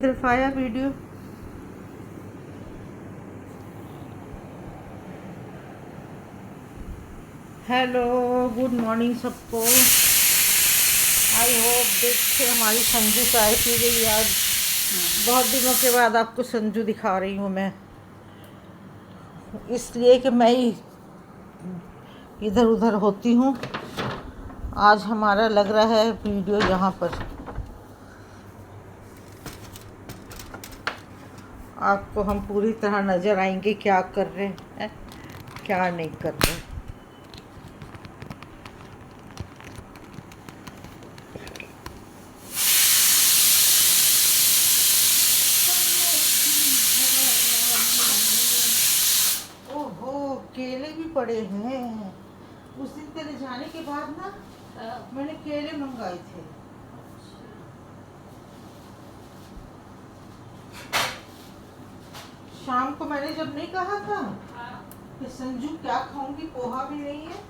सिर्फ आया video. Hello, good morning सबको। आई होप देखिए हमारी संजू चाय पी गई आज। बहुत दिनों के बाद आपको संजू दिखा रही हूँ मैं, इसलिए कि मैं ही इधर उधर होती हूँ। आज हमारा लग रहा है वीडियो यहाँ पर। आपको हम पूरी तरह नज़र आएंगे क्या कर रहे हैं, क्या नहीं कर रहे। ओहो, केले भी पड़े हैं। उस दिन तेरे जाने के बाद ना मैंने केले मंगाए थे। शाम को मैंने जब नहीं कहा था कि संजू क्या खाऊंगी, पोहा भी नहीं है।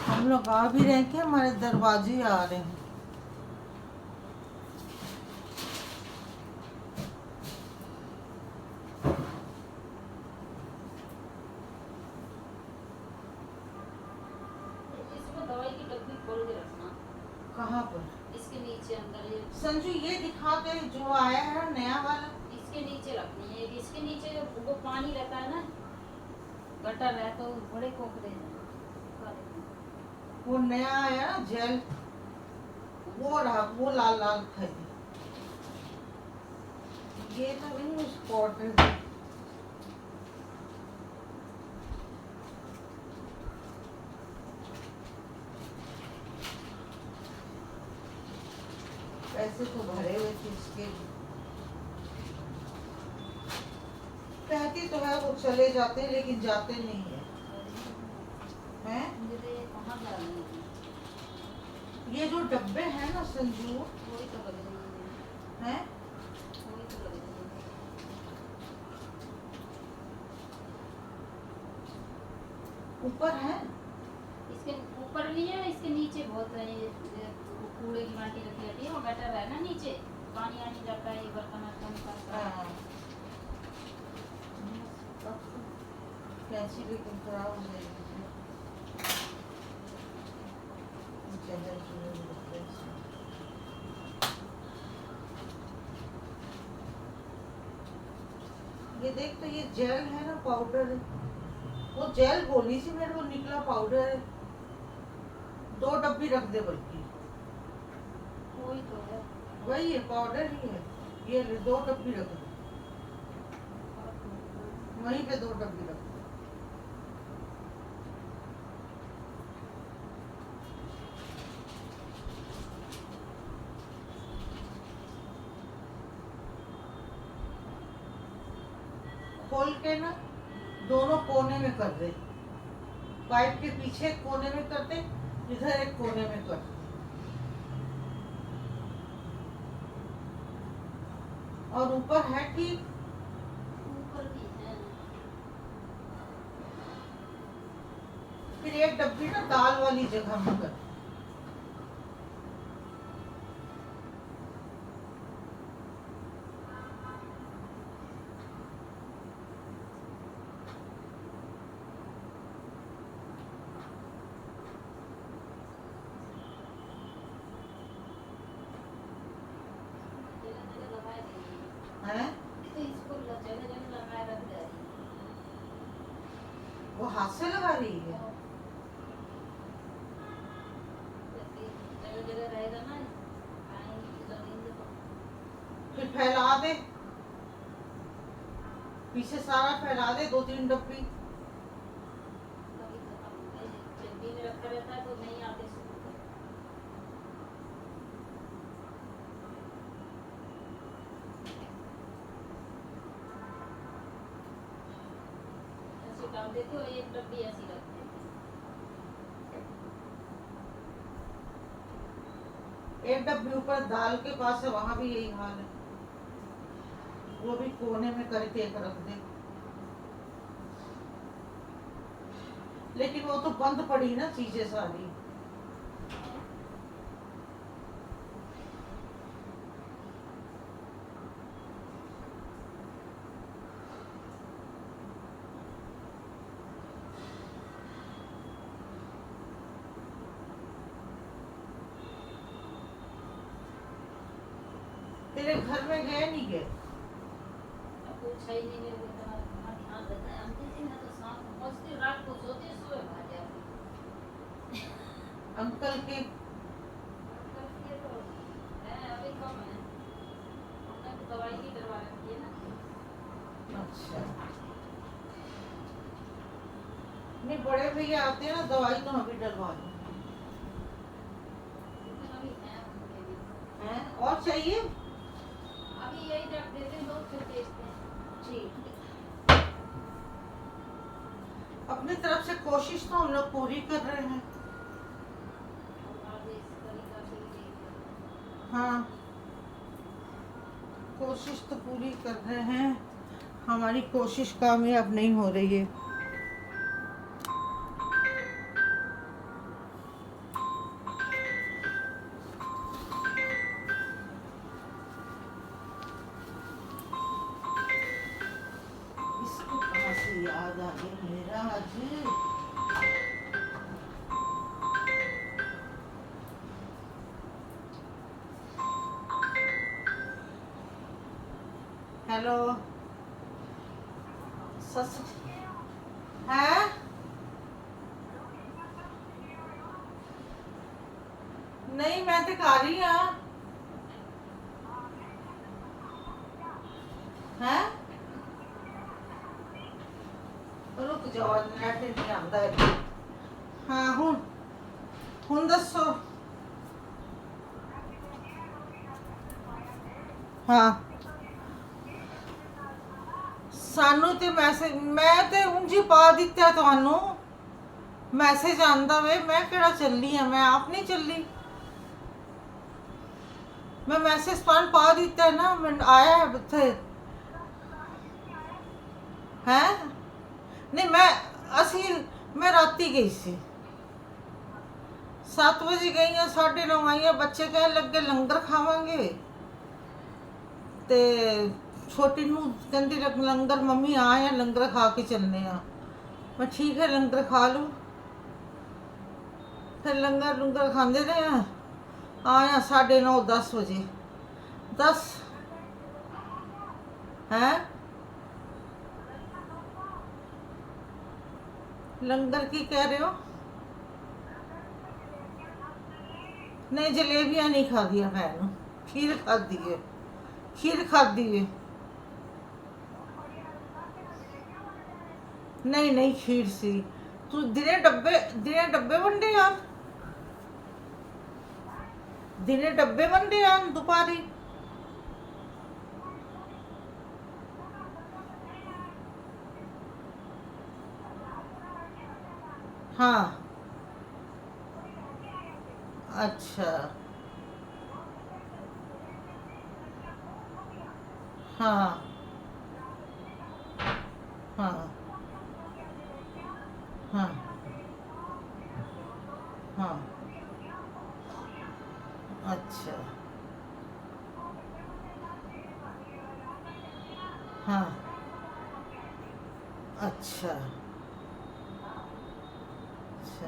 हम लोग आ भी रहे हैं, हमारे दरवाजे आ रहे हैं। इसमें दवाई की डब्बी खोल के रखना। कहाँ पर? इसके नीचे अंदर ये संजू ये दिखा दे जो आया है नया वाला। इसके नीचे रखनी है। इसके नीचे वो पानी रहता है ना, गटर है तो बड़े कोकरे हैं। वो नया आया ना जेल, वो रहा, वो लाल लाल था। ये तो नहीं उस पाउडर। पैसे तो भरे हुए थे इसके। कहती तो है वो चले जाते हैं, लेकिन जाते नहीं है। हैं? मुझे तो ये कहाँ जा रही है? ये जो डब्बे हैं ना संजू, वही तो लग रही है। हैं? वही तो लग रही है। ऊपर है। इसके ऊपर नहीं है, इसके नीचे बहुत है। ये कूड़े की माटी रखी रहती है, वो गटर है ना नीचे, पानी आने जाता है, ये बर्तन वर्तन निकालता है। हाँ। कैंची लेकिन खराब हो जाएगी। ये देख, तो ये जेल है ना, पाउडर है। वो जेल बोली सी मेरे को, निकला पाउडर है। 2 डब्बी रख दे बल्कि। वही तो है। वही है, पाउडर ही है। ये ले, 2 डब्बी रख दे। वहीं पे 2 डब्बी रख दे। खोल के ना दोनों कोने में कर दे। पाइप के पीछे एक कोने में कर दे, इधर एक कोने में कर दे। और ऊपर है ठीक। ऊपर भी है। फिर एक डब्बी ना दाल वाली जगह में कर। से लगा रही है। जगह जगह रहेगा ना, आएंगे लगेंगे तो फिर फैला दे, पीछे सारा फैला दे, 2-3 डब्बी। कभी खत्म चड्डी में रखा रहता है तो नहीं आते सूखते। ऐसे डाल देते हो, एक डब्बी ऐसी रख देते एक डब्बी ऊपर दाल के पास है, वहां भी यही हाल है, वो भी कोने में करके एक रख दे। लेकिन वो तो बंद पड़ी ना चीजें सारी। तेरे घर में गए नहीं गए? अब कुछ है ही नहीं मेरे को, इतना इतना ध्यान रहता है। अंतिम दिन है तो शाम को पहुंचती, रात को सोती, सुबह भाग जाती। अंकल के अंकल के तो है अभी कम है, उन्होंने तो दवाई ही डलवा रखी है ना। अच्छा, नहीं बड़े भैया आते हैं ना, दवाई तो हम भी डलवा दो। लेकिन अभी है उनके भी। हैं और चाहिए? अभी यही रख देते हैं, लोग फिर बेचते हैं। ठीक, अपनी तरफ से कोशिश तो हम लोग पूरी कर रहे हैं। और आगे इस तरीका से ही देखेंगे। हाँ, कोशिश तो पूरी कर रहे हैं, हमारी कोशिश कामयाब नहीं हो रही है। इसको कहाँ से याद आ गया मेरा आज? हेलो, सस है? नहीं मैं तो खा रही हाँ। है रुक जाओ, नेट नहीं आता है। हाँ हुन दसो। हाँ सानू ते मैसेज, मैं ते ਉਂਝ ਪਾ ਦਿੱਤਾ ਤੁਹਾਨੂੰ मैसेज आंदा वे, मैं केड़ा चली हाँ, मैं आप नहीं चली। मैं मैसेज ਤੁਹਾਨੂੰ पा दिता है ना, मैं आया है बथे हैं। नहीं मैं असी मैं राती गई सी, 7 बजे गई हाँ, 9:30 आई हाँ। बच्चे कह लगे लंगर खावांगे, ते छोटी नू कहती लंगर मम्मी आए हैं, लंगर खा के चलने आ। मैं ठीक है लंगर खा लूँ। फिर लंगर लुंगर खाते रहे हैं, आया 9:30 10 बजे 10 हैं। लंगर की कह रहे हो? नहीं जलेबियां नहीं खा दिया मैंने, खीर खा दी है, खीर खा दी है। नहीं नहीं खीर सी। तू दिने डब्बे वंडे यार, दिने डब्बे वंडे यार दोपहरी। हाँ अच्छा हाँ हाँ हाँ हाँ अच्छा हाँ अच्छा अच्छा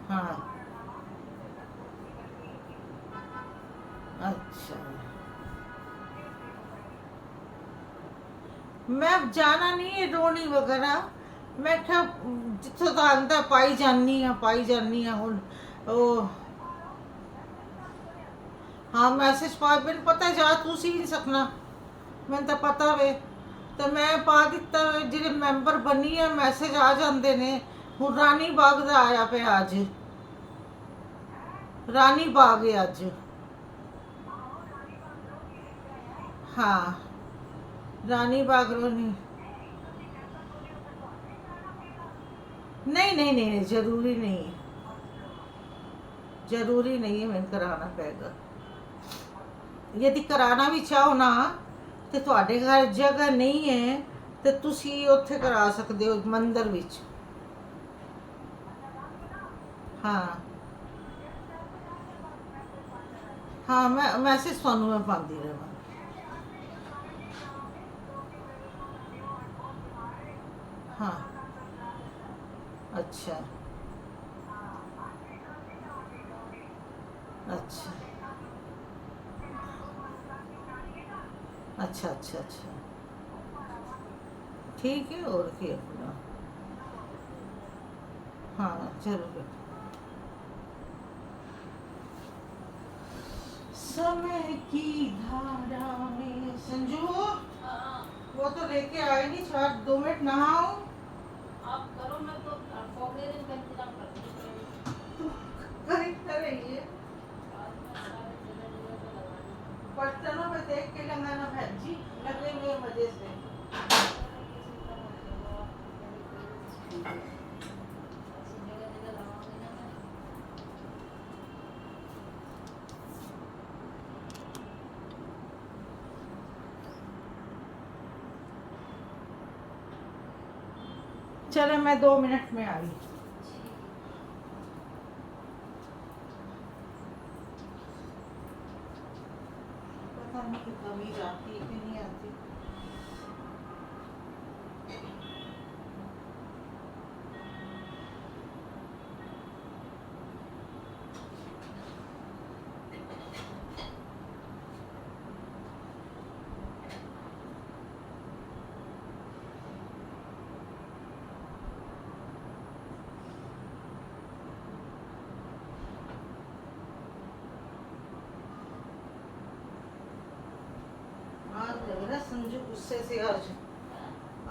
हाँ अच्छा मैं जाना नहीं है रोनी वगैरह, मैं क्या जिथों तो आंदा पाई जानी हाँ हुण ओ हाँ मैसेज पा, मैंने पता जा तू सी नहीं सकना, मैंने तो पता वे, तो मैं पा दिता वे, जिहड़े मैंबर बनी है मैसेज आ जाते ने। हुण रानी बाग दा आया पे अज, रानी बाग है अज। हाँ रानी बाग रोनी, नहीं जरूरी नहीं है, जरूरी नहीं है मैंने कराना पेगा। यदि कराना भी चाहो ना तो ਤੁਹਾਡੇ घर जगह नहीं है तो ਤੁਸੀਂ ਉੱਥੇ करा सकते हो मंदिर विच। हाँ हाँ मैं मैसेज ਤੁਹਾਨੂੰ मैं पाती रहा। हाँ अच्छा अच्छा अच्छा अच्छा अच्छा ठीक है और क्या अपना। हाँ जरूर। समय की धारा में संजू वो तो लेके आए नहीं, 2 मिनट नहाओ। आप करो, मैं तो फोगलेरिन का इंतजाम करती हूँ। करेंगे आज मैं सारे जगह जगह पे लगानी बर्तनों में देख के लगाना बहन जी, लगेंगे मजे से। चलो मैं 2 मिनट में आ गई। पता नहीं कमीज आती है कि नहीं आती। आज लग रहा संजू गुस्से से,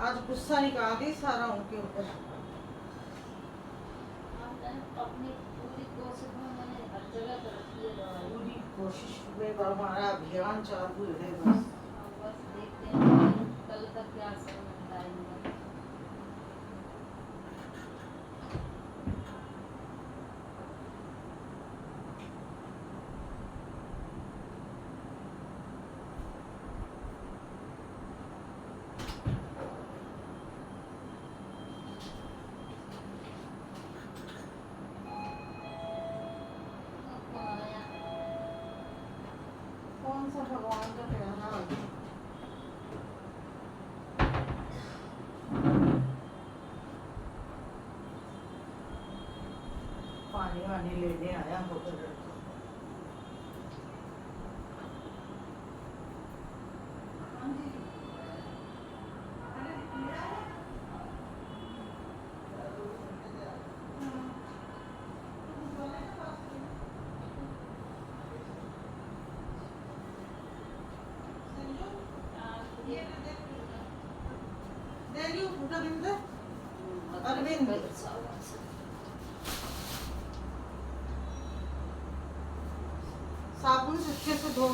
आज गुस्सा निकाल दी सारा उनके ऊपर। अपनी पूरी कोशिश में मैंने हर जगह पर रखी है दवाई। पूरी कोशिश में हमारा अभियान चालू है बस। बस देखते हैं कल तक क्या असर मिलता है इनका। कौन सा भगवान का प्यारा आ गया। पानी वानी लेने आया होगा लड़का। अरविंद साबुन से अच्छे से धो।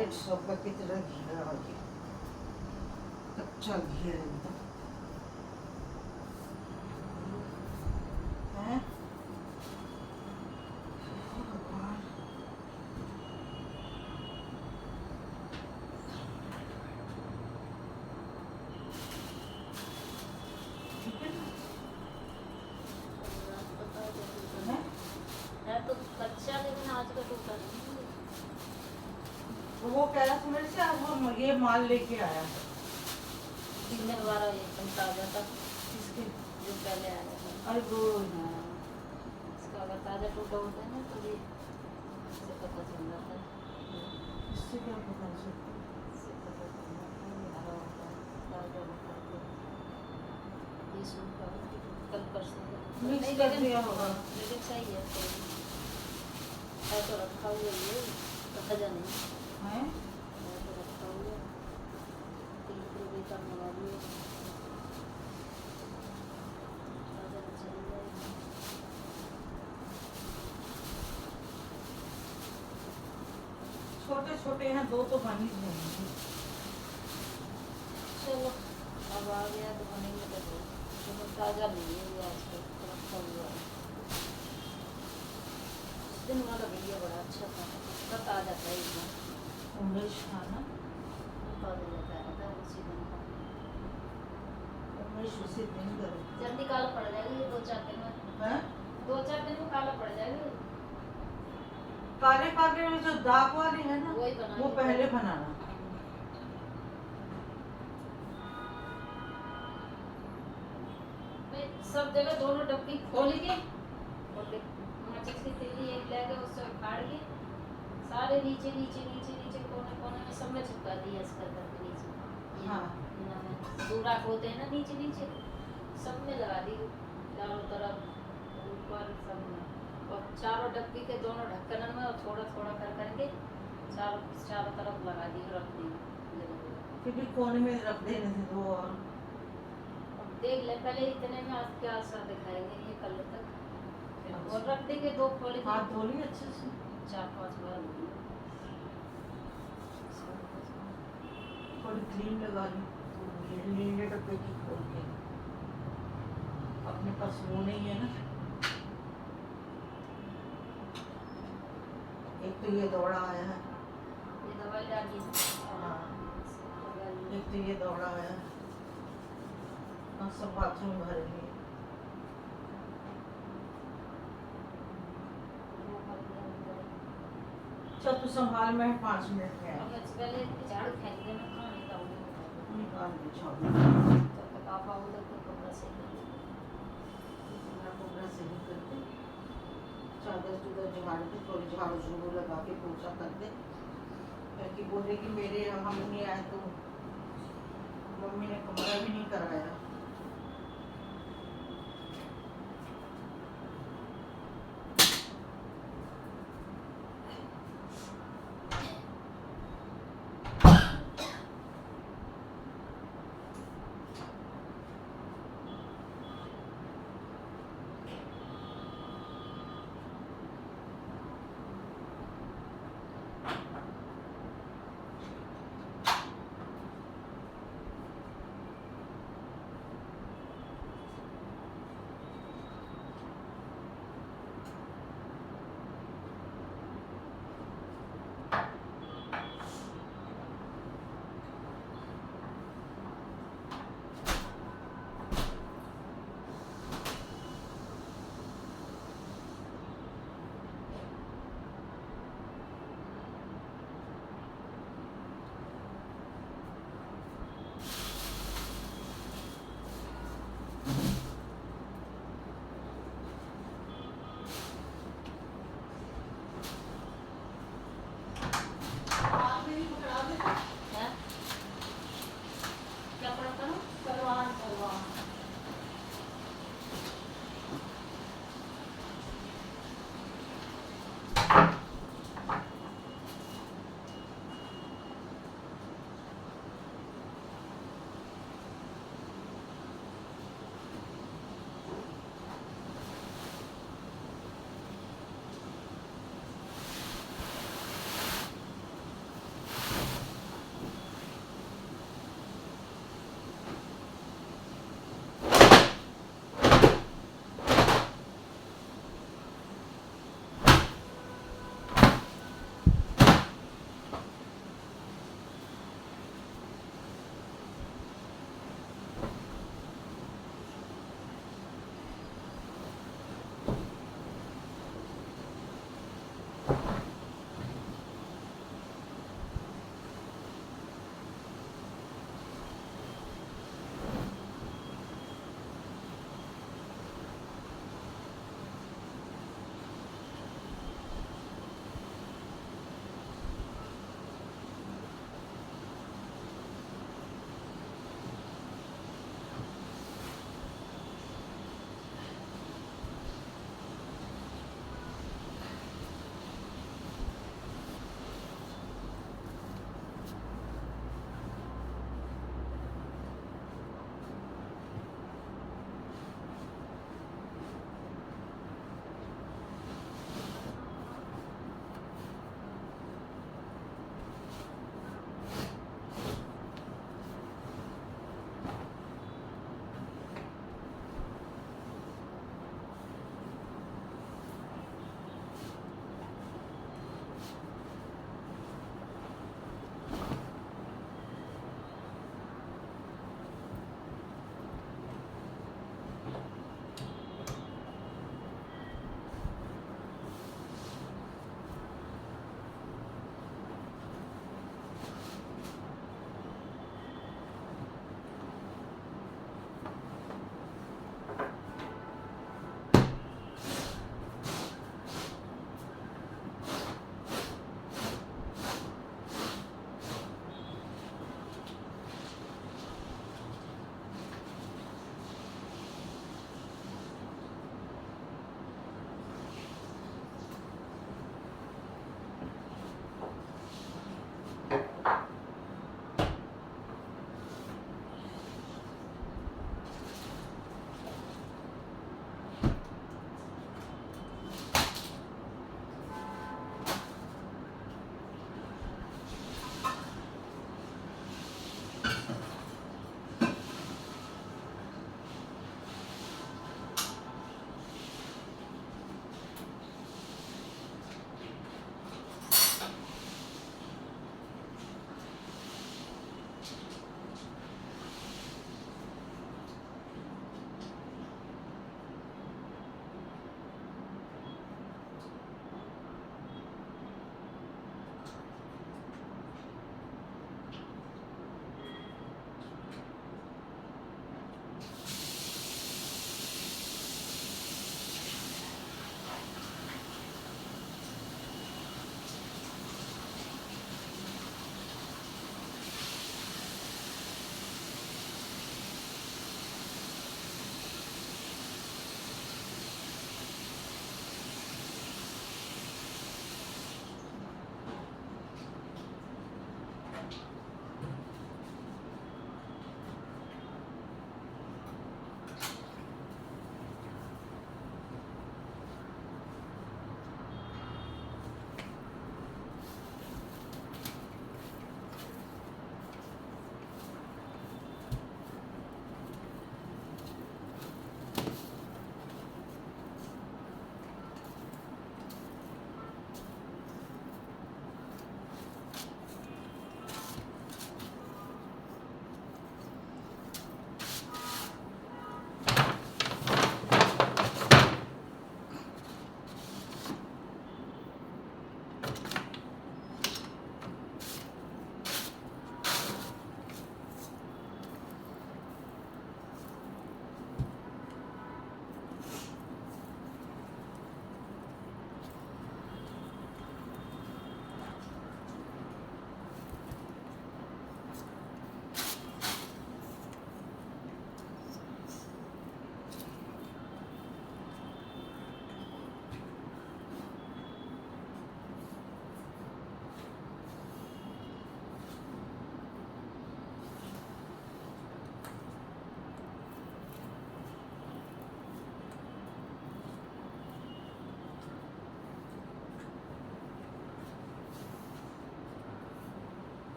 150 का कितना घी है आगे, कच्चा घी है एकदम। हैं? भगवान। ठीक है ना? हैं? है तो कच्चा, लेकिन आज का टूटा नहीं। तो वो कह रहा था मेरे से, अब वो ये माल लेके आया है। 3 दिन बारा एकदम ताजा था, इसके जो पहले आया था। अरे वो हाँ, इसका अगर ताजा टूटा होता है ना तो भी इससे पता चल जाता है। इससे क्या पता सकता? इससे पता चल जाता है, ये हरा होता है, ताजा होता है। ये सूखा है, कल परसों का। मिक्स नहीं, कर लेकिन दिया होगा। हाँ, लेकिन सही है तो है तो रखा हुआ ये ताजा नहीं हैं? है, तो रखा हुआ 30 रुपये का मंगा दिए, ताजा तो चल जाएगा। छोटे छोटे हैं, 2 तो बन ही जाएंगे। चलो अब आ गया तो बनेंगे तो दो, लेकिन ताजा नहीं है ये आजकल, रखा हुआ है। उस दिन वाला भैया बड़ा अच्छा था, उसका ताजा था एकदम, उमेश खाना, ताजा बताया था उसी दिन का। उमेश उसे दिन करे। जल्दी काला पड़ जाएगा ये 2-4 दिन में, हैं? 2-4 दिन में काला पड़ जाएगा। काले काले में जो दाग वाले है ना, वही बनाएंगे। वो पहले बनाना। मैं सब जगह दोनों डब्बी खोलेंगे और माचिस की तीली एक लेके उससे उखाड़ के सारे नीचे नीचे नीचे नीचे कोने कोने में सब में चिपका दिया इसका करके नीचे। हाँ। दूरा होते हैं ना नीचे नीचे, सब में लगा दी चारों तरफ, ऊपर सब में, और चारों डब्बी के दोनों ढक्कन में और थोड़ा थोड़ा कर करके चारों चारों तरफ लगा दी, रख दी। फिर भी कोने में रख देने थे दो और। अब देख ले पहले इतने में आज क्या असर दिखाएंगे ये कल तक, फिर और रख देंगे 2 खोले हाथ धो ली अच्छे से। 4-5 बार। थोड़ी क्रीम लगा ली, नीले डब्बे की खोल के। अपने पास वो नहीं है ना। एक तो ये दौड़ा आया है, ये दवाई डाली हाँ, एक तो ये दौड़ा आया है, और सब बाथरूम भरेंगे। चल तू संभाल, मैं 5 मिनट में आई। पहले झाड़ू फेंक देना, खाने का निकाल दे छोड़। तब तक आप आओ तो कपड़ा सही कर देना। मैं कपड़ा सही कर दे, चादर चूदर झाड़ के, थोड़ी झाड़ू झूड़ू लगा के पोछा कर दे, क्योंकि बोले कि मेरे हम नहीं आए तो मम्मी ने कमरा भी नहीं कराया।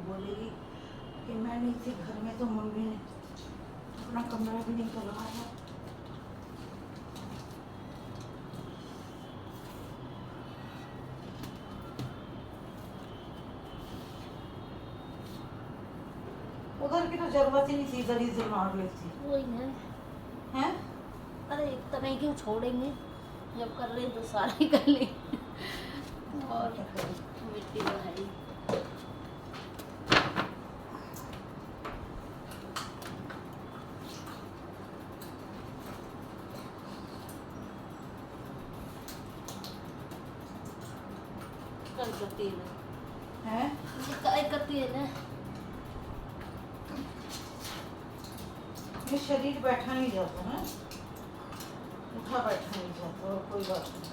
बोलेगी कि मैं नहीं थी घर में तो मम्मी ने अपना कमरा भी नहीं करवाया। उधर की तो जरूरत ही नहीं थी, इधर ही से मार लेती वही है। हैं। अरे इतना नहीं क्यों छोड़ेंगे, जब कर रहे हैं तो सारा ही कर ले। और क्या करें? मिट्टी तो है ही। कल करती है ना, हैं? काय करती है ना। ये शरीर बैठा नहीं जाता ना, उठा बैठा नहीं जाता, और कोई बात नहीं।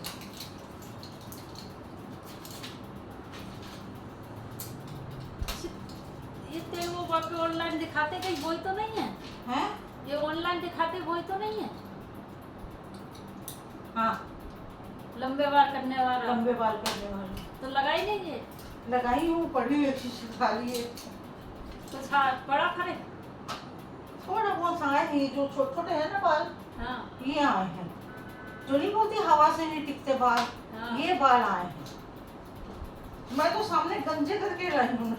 ये तेरे वो बाकी ऑनलाइन दिखाते कहीं वही तो नहीं है? हैं? ये ऑनलाइन दिखाते वही तो नहीं है? हाँ, लंबे बाल करने वाला लंबे बाल करने वाली तो लगा ही नहीं है। लगाई हूँ, पढ़ी हुई अच्छी सी खाली है। कुछ बड़ा करे। थोड़ा बहुत आए हैं, जो छोटे छोटे हैं ना बाल, हाँ ये आए हैं। जो नहीं बोलती हवा से नहीं टिकते बाल, हाँ। ये बाल आए हैं। मैं तो सामने गंजे करके लाई हूँ।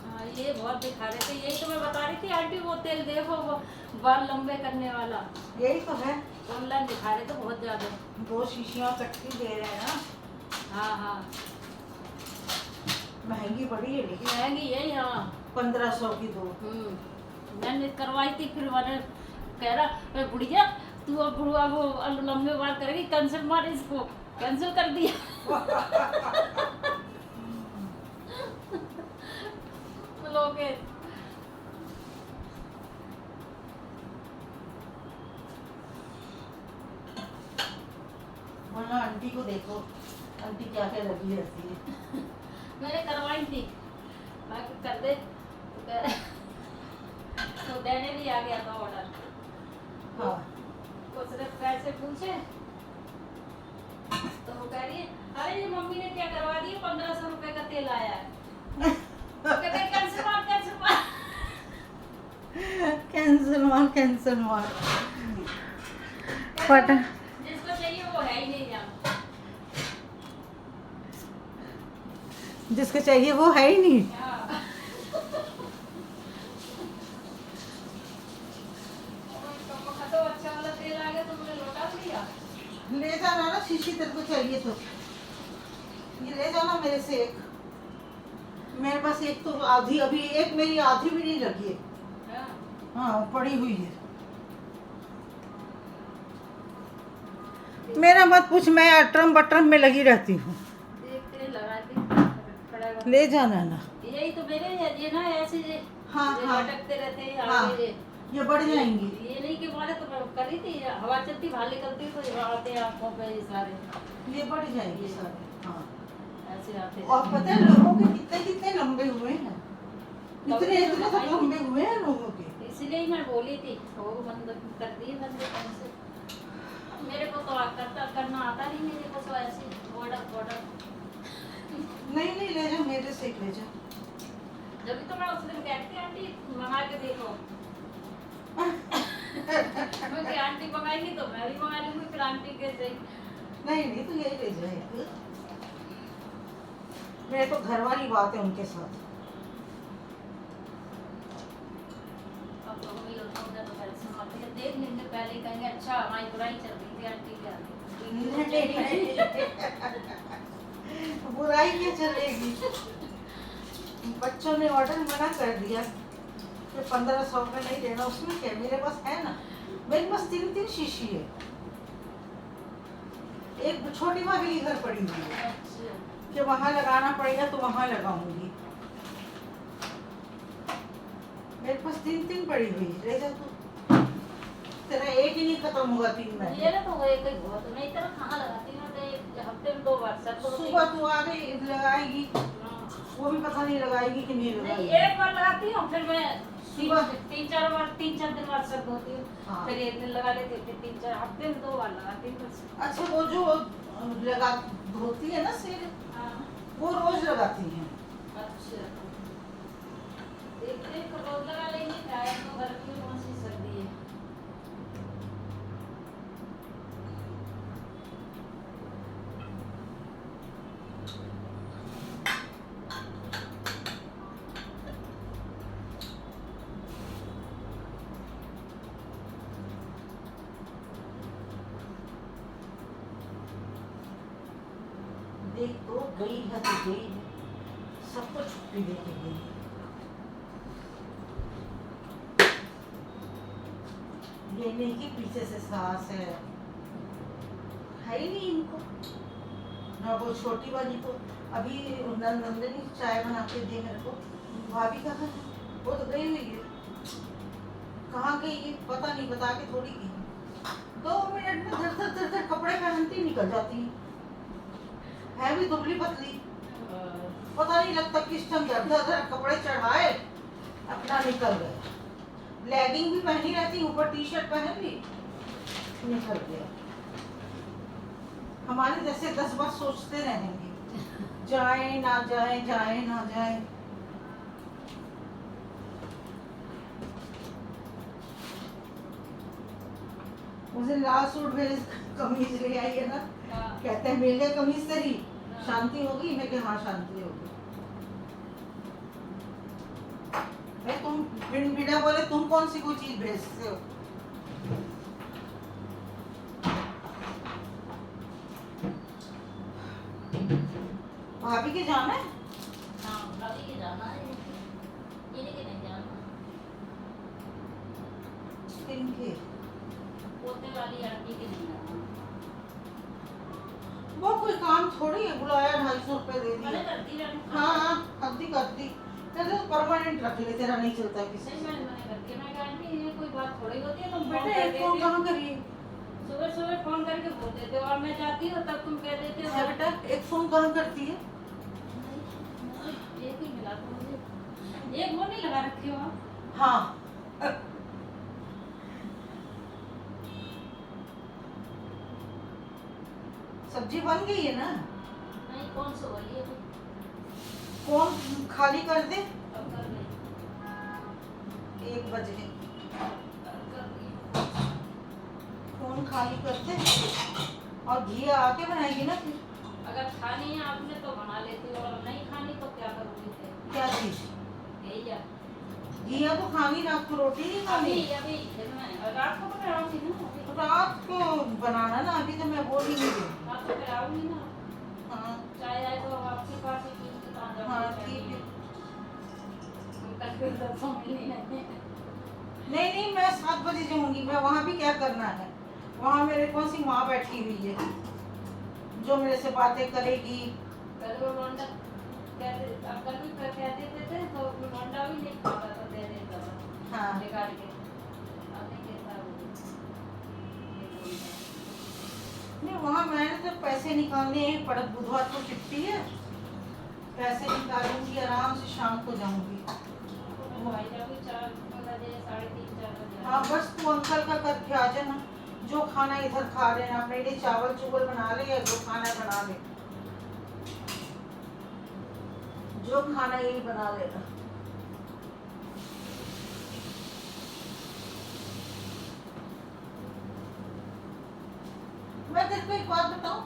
हाँ, ये बहुत दिखा रहे थे, यही तो मैं बता रही थी आंटी, वो तेल देखो वो बाल लंबे करने वाला यही तो है। ऑनलाइन दिखा रहे थे बहुत ज्यादा। 2 शीशियाँ चटकी दे रहे हैं ना। हाँ हाँ महंगी पड़ी है लेकिन, महंगी है। हाँ 1500 की 2। मैंने करवाई थी, फिर मैंने कह रहा "अरे बुढ़िया तू अब बुढ़वा वो लंबे बार करेगी, कैंसिल मार इसको, कैंसिल कर दिया। लोग के बोला आंटी को देखो, आंटी क्या क्या लगी रहती है। मैंने करवाई थी, मैं कुछ कर दे तो देने भी आ गया था ऑर्डर। हाँ उसने पैसे पूछे तो वो कह रही है अरे ये मम्मी ने क्या करवा दिया, 1500 रुपए का तेल आया है। कहते हैं, कैंसिल मार कैंसिल मार। कैंसिल मार फट। जिसको चाहिए वो है ही नहीं यहाँ। जिसको चाहिए वो है ही नहीं। हाँ। तो अच्छा वाला तेल आ गया तो मुझे लौटा दिया। ले जाना ना शीशी, तेरे को चाहिए तो ये ले जाना मेरे से एक। मेरे पास एक तो आधी, अभी एक मेरी आधी भी नहीं लगी है। हाँ। हाँ पड़ी हुई है। मेरा मत पूछ, मैं अटरम बटरम में लगी रहती हूँ। देखते लगाते पड़ेगा। ले जाना ना। यही तो मेरे ये ना ऐसे ये हाँ ये हाँ लटकते रहते हैं हाँ, आगे ये बढ़ जाएंगी। ये नहीं कि मारे तो मैं कर रही थी, हवा चलती बाहर निकलती तो ये आते हैं आंखों पे ये सारे ये बढ़ जाएंगे सारे। हाँ ऐसे आते और पता है लोगों के कितने कितने लंबे हुए हैं, इतने इतने तक लंबे हुए हैं लोगों के। इसलिए मैं बोली थी वो बंद कर दिए बंद से। मेरे को तो करना आता नहीं, मेरे को तो ऐसे बॉर्डर बॉर्डर। नहीं नहीं ले जाओ मेरे से, ले जाओ। जब तो मैं उस दिन कहती आंटी मंगा के देखो। मैं आंटी मंगाएंगी तो मैं भी मंगा लूंगी, फिर आंटी के से नहीं नहीं तो यही ले जाए। मेरे तो घर वाली बात है उनके साथ। अब तो हम ही लोग तो पहले से मारते हैं, देख लेंगे पहले ही कहेंगे अच्छा हमारी बुराई चल रही थी आंटी के आगे। बुराई क्या चलेगी। बच्चों ने ऑर्डर मना कर दिया कि 1500 में नहीं देना। उसमें क्या, मेरे पास है ना, मेरे पास 3 शीशी है। एक छोटी भाभी की घर पड़ी हुई है अच्छा कि वहां लगाना पड़ेगा तो वहां लगाऊंगी। मेरे पास 3 पड़ी हुई है, ले जा तू। तेरा एक ही नहीं खत्म होगा 3 में। ये ना तो वो एक ही बहुत मैं इतना कहाँ लगाती हूँ, तो हफ्ते में 2 बार सब तो सुबह तू आ गई लगाएगी, वो भी पता नहीं लगाएगी कि नहीं नहीं लगाएगी। एक बार लगाती हूँ फिर मैं सुबह 3-4 दिन बाद सब धोती हूँ। हाँ। फिर एक दिन लगा लेती हूँ, फिर 3-4 हफ्ते में 2 बार लगाती हूँ बस। अच्छा वो जो लगा धोती है ना सिर, हाँ वो रोज लगाती है। अच्छा देखते हैं तो रोज लगा लेंगे, क्या है तो गर्मी में कौन सी सर्दी है। देख तो गई है तो गई है, सबको छुट्टी दे के गई है। ये नहीं कि पीछे से सास है ही नहीं इनको ना। वो छोटी वाली को अभी नंदनी चाय बना के दे मेरे को। भाभी कहाँ है, वो तो गई हुई है। कहाँ गई है पता नहीं, बता के थोड़ी गई। 2 मिनट में धर धर धर धर कपड़े पहनती निकल जाती है भी दुबली पतली। पता नहीं लगता किस टाइम धर धर धर कपड़े चढ़ाए अपना निकल गए। लेगिंग भी पहनी रहती, ऊपर टी-शर्ट पहन ली, निकल गया। हमारे जैसे 10 बार सोचते रहेंगे, जाए ना जाए, जाए ना जाए। मुझे लाल सूट भेज, कमीज ले आई है ना। हाँ कहते हैं मिल गया कमीज तेरी, शांति होगी। मैं कहा हाँ शांति होगी। तुम बिना बोले तुम कौन सी कोई चीज भेजते हो। भाभी के जाना है, हाँ भाभी के जाना है, इन्हीं के नहीं जाना। इनके पोते वाली आंटी के नहीं आता। वो कोई काम थोड़ी है, बुलाया 250 रुपए दे भले दिए। करती रहती। हाँ हद्दी करती, कहते परमानेंट रख ले, तेरा नहीं चलता किसी नहीं से। मैंने करती है। मैं कहा आंटी ये कोई बात थोड़ी होती है, तुम बेटा एक फोन कहाँ करिए? सुबह सुबह फोन करके बोल देते हो और मैं जाती हूँ तब तुम कह देते हो। हाँ बेटा एक फोन कहाँ करती है? एक ही मिला तो मुझे, एक वो नहीं लगा रखे हो आप? हाँ सब्जी बन गई है ना? नहीं कौन सा वाली है? फोन खाली कर दे, अब कर ले। 1 बज गए। कर दी। फोन खाली कर दे और घी आके बनाएगी ना फिर। अगर खानी है आपने तो बना लेती हो, और नहीं खानी तो क्या करोगी फिर? क्या चीज? यही है। घिया तो खानी, रात को रोटी नहीं खानी। अभी अभी फिर मैं रात को तो मैं आऊंगी ना अभी। रात को बनाना ना, अभी तो मैं बोल ही नहीं रही। रात को फिर आऊंगी ना। हाँ चाय आए तो आपके पास ही पी के कहाँ जाऊंगी? हाँ ठीक है। कल फिर तो मिलनी नहीं है। नहीं नहीं मैं 7 बजे जाऊंगी। मैं वहाँ भी क्या करना है? वहाँ मेरे कौन सी माँ बैठी हुई है जो मेरे से बातें करेगी। कल वो लोंडा कहते, अब कल भी कह देते थे तो वो लोंडा भी नहीं खाता था, दे देता था हाँ निकाल के। अब नहीं देता वो। नहीं वहाँ मैंने तो पैसे निकालने हैं, पड़क बुधवार को छुट्टी है, पैसे निकालूंगी आराम से, शाम को जाऊंगी। वो आई जाऊंगी 4 बजे 3:30 4 बजे। हाँ बस तू अंकल का करके आ जाना, जो खाना इधर खा लेना, अपने लिए चावल चुवल बना ले या जो खाना बना ले, जो खाना यही बना लेना। मैं तेरे को एक बात बताऊं,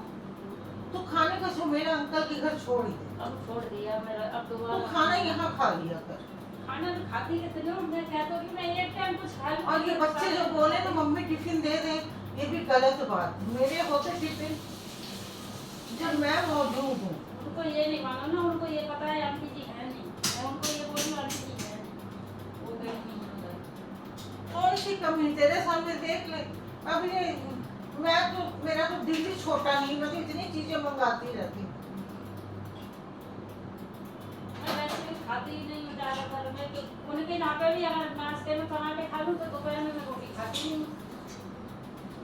तू खाने को सो मेरे अंकल के घर छोड़ ही दे। अब छोड़ दिया मेरा, अब तू दोबारा खाना यहाँ खा लिया कर। खाना तो खाती कितने हूँ, मैं कहता हूँ कि मैं एक टाइम कुछ खा लूँ। और ये बच्चे जो बोले ना मम्मी टिफिन दे दे, ये भी गलत बात। मेरे होते टिफिन जब मैं मौजूद हूँ। उनको ये नहीं मानो ना, उनको ये पता है आंटी जी है नहीं, मैं उनको ये बोलूँ आंटी जी है नहीं, वो कहीं नहीं मानता। कौन सी कमी तेरे सामने देख ले। अब ये मैं तो, मेरा तो दिल ही छोटा नहीं, मैं तो इतनी चीजें मंगाती रहती हूँ। मैं वैसे भी खाती ही नहीं हूँ ज़्यादातर। मैं तो उनके यहाँ पे भी अगर नाश्ते में पराठे खा लूँ तो दोपहर में मैं रोटी खाती नहीं हूँ।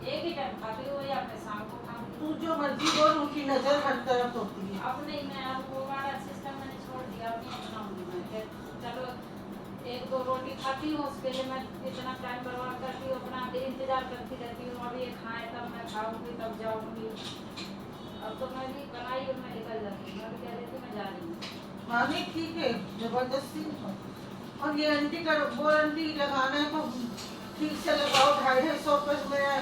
एक ही टाइम खाती हूँ या फिर शाम को खाती हूँ। तू जो मर्जी बोल, उनकी नजर हर तरफ होती है। अब नहीं, मैं अब वो वाला सिस्टम मैंने छोड़ दिया, अब नहीं बनाऊंगी मैं। फिर चलो 1-2 रोटी खाती हूँ, उसके लिए मैं इतना टाइम बर्बाद करती हूँ, अपना इंतजार करती रहती हूँ, अब ये खाएं तब मैं खाऊंगी तब जाऊंगी। अब तो मैं भी बनाई और मैं निकल जाती हूँ, मैं भी कह देती मैं जा रही हूँ। हाँ नहीं ठीक है, जबरदस्ती नहीं। और ये आंटी का वो आंटी लगाना है तो ठीक से लगाओ। 250 रुपये मेरा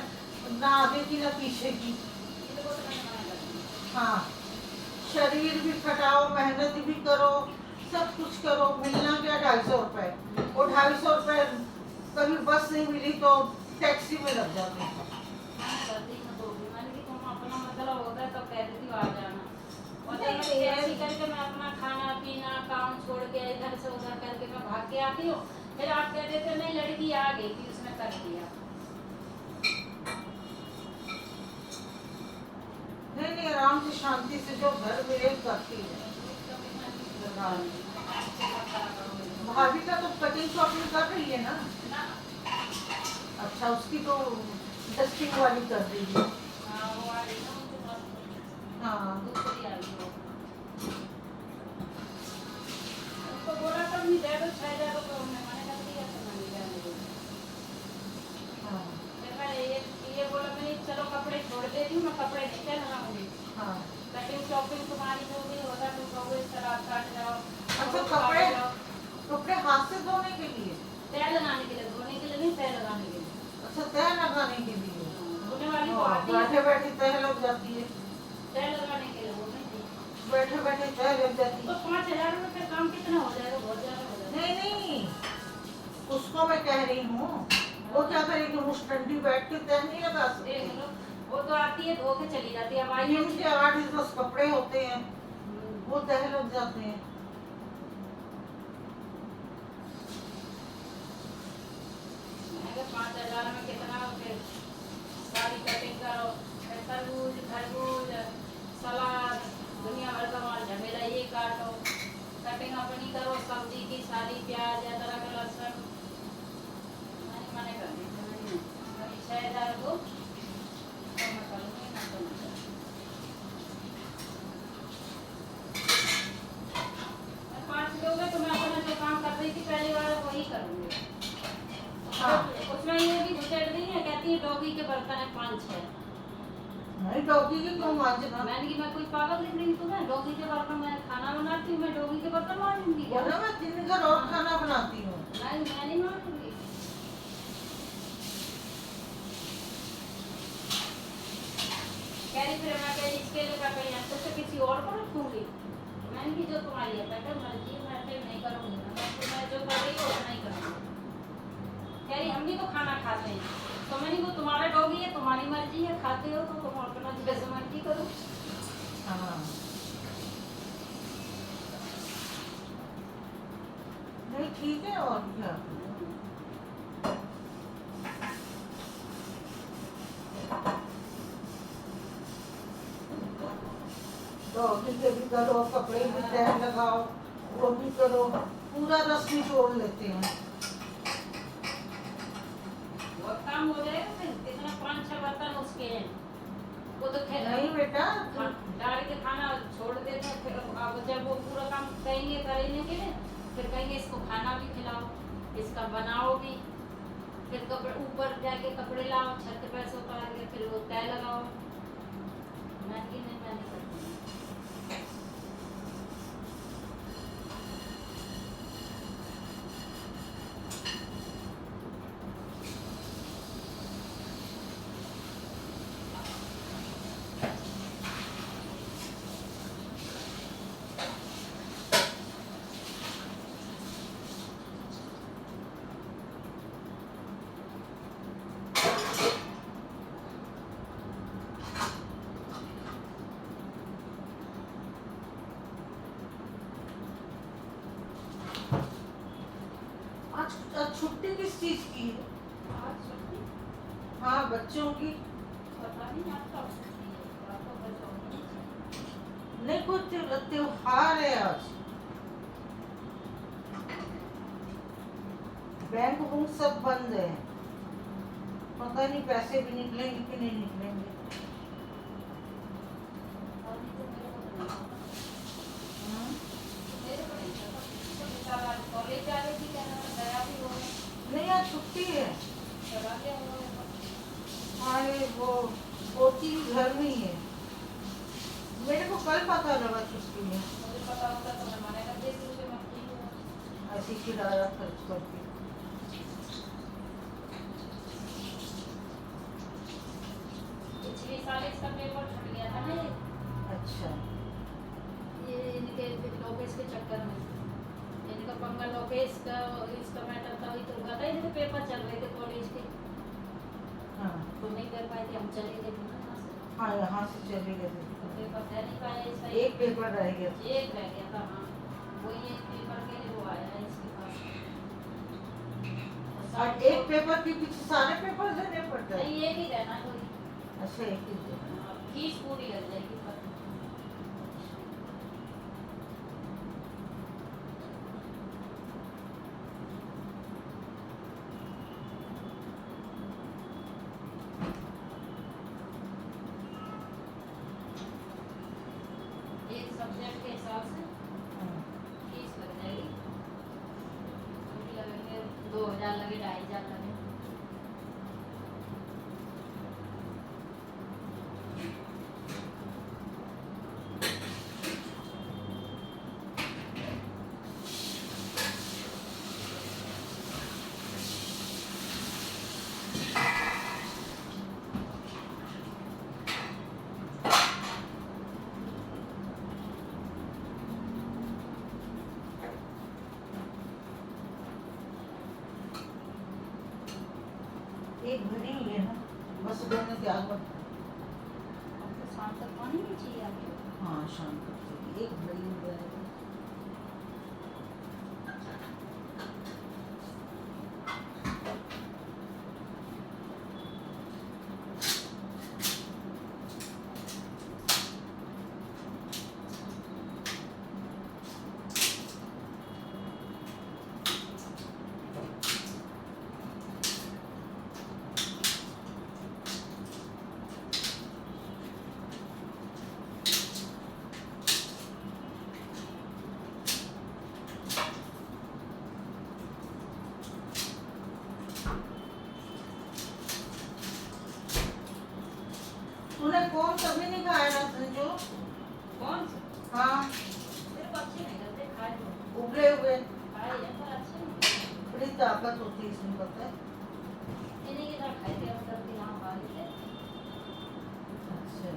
ना आगे की ना पीछे की। ये तो मैंने मना कर दिया। हाँ शरीर भी खटाओ, मेहनत भी करो, सब कुछ करो, मिलना क्या 250 रुपये। वो 250 रुपये कभी बस नहीं मिली तो टैक्सी में लग जाते हैं। सर्दी में तो भी मैंने कि तुम अपना मतलब होता है तब कह देती हो आ जाना, और नहीं, जब मैं ऐसे करके मैं अपना खाना पीना काम छोड़ के इधर से उधर करके मैं भाग के आती हूँ, फिर आप कह देते नहीं लड़की आ गई थी उसने कर दिया। नहीं नहीं आराम से शांति से जो घर मिले करती है। भाभी का तो कटिंग शॉपिंग कर रही है ना? अच्छा उसकी तो डस्टिंग वाली कर रही है। हाँ वो आ रही ना उनके पास, हाँ दूसरी आ रही हो। उसको बोला तब नहीं दे दो 6000 रुपये, उन्होंने मना कर दिया तो मैंने जाने दिया। हाँ फिर मैं ये बोला मैं चलो कपड़े छोड़ देती हूँ, मैं कपड़े नहीं पहनाऊंगी। हाँ कटिंग शॉपिंग तुम्हारी जो भी होता तुम कहोगे इस तरह काट जाओ। अच्छा कपड़े हाथ से धोने के लिए? तय लगाने के लिए, धोने के लिए नहीं, तय लगाने के लिए। अच्छा तह लगाने के लिए। धोने वाली को आती है, बैठे बैठे तह लग जाती है। तय लगाने के लिए वो नहीं थी। बैठे बैठे तह लग जाती तो है। 5000 रुपये का काम कितना हो जाएगा? बहुत ज्यादा हो जाएगा। नहीं नहीं उसको मैं कह रही हूँ, वो क्या करेगी, उस ठंडी बैठ के तह नहीं लगा सकती। देख लो, वो तो आती है धो के चली जाती है। अब आइए इनके 8-10 कपड़े होते हैं, वो तह लग जाते हैं। अगर 5000 में कितना फिर खाली प्याज अदरक लहसुन मैंने मना कर दी थी, मैंने 6,000 दो तो मैं करूँगी ना तो मैं करूँगी। मैं 5 लोग हैं तो मैं अपना जो काम कर रही थी पहली बार वही करूँगी। हाँ। उसमें ये भी घुसेड़ दी है, कहती है डॉगी के बर्तन है 5-6। नहीं डॉगी की क्यों मांजना? मैंने कि मैं कोई पागल दिख रही हूँ तुम्हें? डॉगी के बर्तन, मैं खाना बनाती हूँ, मैं डॉगी के बर्तन मांजूंगी क्या? बोला मैं 3 घर और खाना बनाती हूँ। नहीं मैं नहीं मांजूंगी। कह रही फिर मैं कहीं इसके लिए क्या कहीं अच्छे से किसी और को रखूंगी? मैंने कि जो तुम्हारी है बेटा मर्जी है, मैं फिर नहीं करूंगी ना, मैं जो कर रही हूँ वो नहीं करूंगी। कह रही हम भी तो खाना खाते हैं, तो मैंने वो तुम्हारा डॉगी है, तुम्हारी मर्जी है, खाते हो तो तुम अपना जैसे मर्जी करो। हाँ नहीं ठीक है और क्या। डॉगी के भी करो, कपड़े भी तह लगाओ, वो भी करो, पूरा रस निचोड़ लेते हैं। बहुत काम हो जाएगा फिर, कितना 5-6 बर्तन उसके हैं, वो तो नहीं बेटा डाल के खाना छोड़ देते हैं। फिर अब जब वो पूरा काम करेंगे करने के लिए, फिर कहेंगे इसको खाना भी खिलाओ, इसका बनाओ भी, फिर कपड़े ऊपर जाके कपड़े लाओ, छत पे से उतार के फिर वो तय लगाओ। मैं कि नहीं मैं नहीं करती। आज छुट्टी किस चीज की है? आज छुट्टी हाँ बच्चों की। पता नहीं आपका छुट्टी है, आपको बच्चों की नहीं कुछ त्योहार है आज। बैंक बुक सब बंद है, पता नहीं पैसे भी निकलेंगे कि नहीं निकलेंगे। और नहीं तो मेरे को तो नहीं पता। हम्म, मेरे को नहीं पता। तो बेचारा आज कॉलेज जा रही थी, कहना था गया भी हो गया, नहीं आज छुट्टी है। चला गया होगा। हाँ ये वो पोती भी घर में ही है। मेरे को कल पता लगा छुट्टी है। मुझे पता होता तो मैं मना कर देती, उसे मत कीजिए। ऐसी किराया खर्च करके। पिछले साल इसका पेपर छूट गया था ना, अच्छा ये इनके लोकेश के चक्कर में, इनका पंगा लोकेश का इसका मैटर था, वही तो हुआ था, इनके पेपर चल रहे थे कॉलेज के, हाँ तो नहीं कर पाए थे, हम चले गए थे ना यहाँ से, हाँ यहाँ से चले गए थे। तो पेपर दे नहीं पाए इसका। एक पेपर रह गया था। एक रह गया था। हाँ वही एक पेपर के लिए वो आया है इसके पास। और एक पेपर के पीछे सारे पेपर देने पड़ते हैं। नहीं एक ही रहना कोई, अच्छा एक ही देना। फीस पूरी लग जाएगी पर। एक सब्जेक्ट के हिसाब से हाँ। फीस लग जाएगी, पूरी लगेंगे 2,000 लगे, 2,500 लगे। एक भरी हुई है ना, बस मैंने त्याग मत। अब तो शाम तक पानी नहीं चाहिए आपको। हाँ शाम तक चाहिए। एक भरी हुई है। कौन कभी नहीं खाया ना संजू। कौन से हाँ मेरे को अच्छे नहीं लगते, खाए तो उबले हुए खाए हैं पर अच्छे नहीं। बड़ी ताकत होती है इसमें पता है। इन्हीं के साथ खाए थे हम सब, यहाँ खा लेते। अच्छा